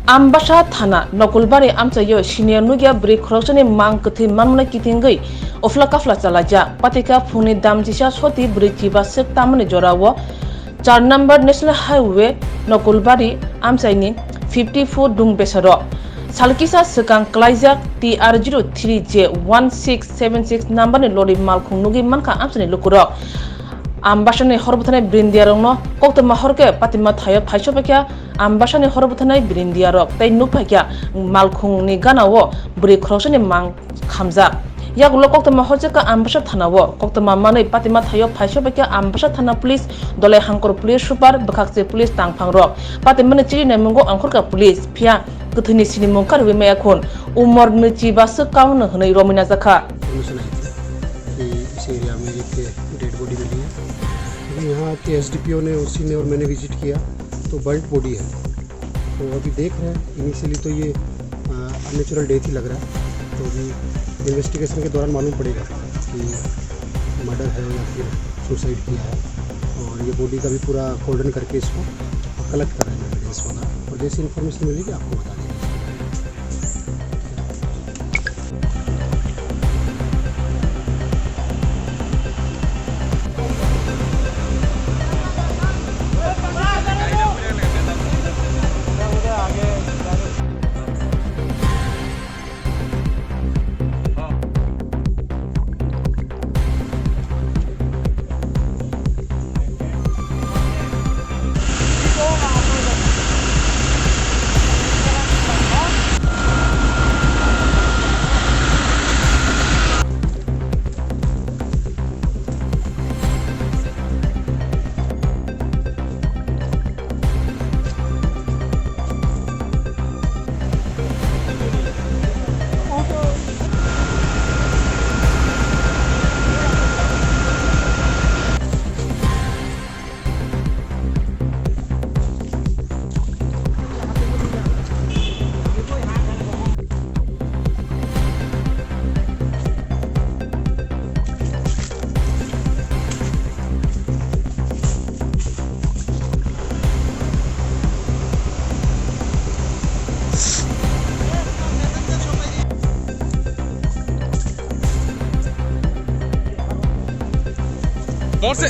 Ambassa Thana, Nokulbari Amsayo, Senior Nugia, Brick Crossani, Mang, Kwthwi, Manmuna Kitingi, Ofla Kafla Salaja, Patika, Puni Damjisha, Soti, Bridjiba, Sek Tamani Jorawo, Char number National Highway, Nokulbari, Amsaini, 54 Dung Besaro. Salkisa Sekang Klaizak TR03J1676 number ni Lori Malkhung Nugi Mankha Amsani Lukuro. Ambassa ni Horbutane Brindiarong Kokta Mahorke Patima Thaya Paisopaka Ambassa ni Horbutane Brindiarok Tai Nupaka Malkhung ni Ganawo Bri Crossani Mang Khamza Yak Lokokta Mahorjaka Ambassa Thanawo Kokta Mamani Patima Thaya Paisopaka Ambassa Thana Police Dole Hangkor Police Super Bakakse Police Tangpangrok Patima ni Chiri Nemungo Angkorka Police Pia Kwthwi Sini Mungkar Wimayakun Umor Nuchi Basu Kaun Hne Romina Zakha इस area में एक dead body मिली है। अभी यहाँ के SDPO ने उसी ने और मैंने विजिट किया तो बर्न्ड बॉडी है। तो अभी देख रहे हैं इनिशियली तो ये अननेचुरल डेथ ही लग रहा है। तो अभी इन्वेस्टिगेशन के दौरान मालूम पड़ेगा कि मर्डर है या फिर सुसाइड किया है। और ये बॉडी का भी पूरा कोर्डन करके इसको कलेक्ट कर रहे हैं एविडेंस वगैरह और जैसी इन्फॉर्मेशन मिलेगी आपको बता देंगे। Morse.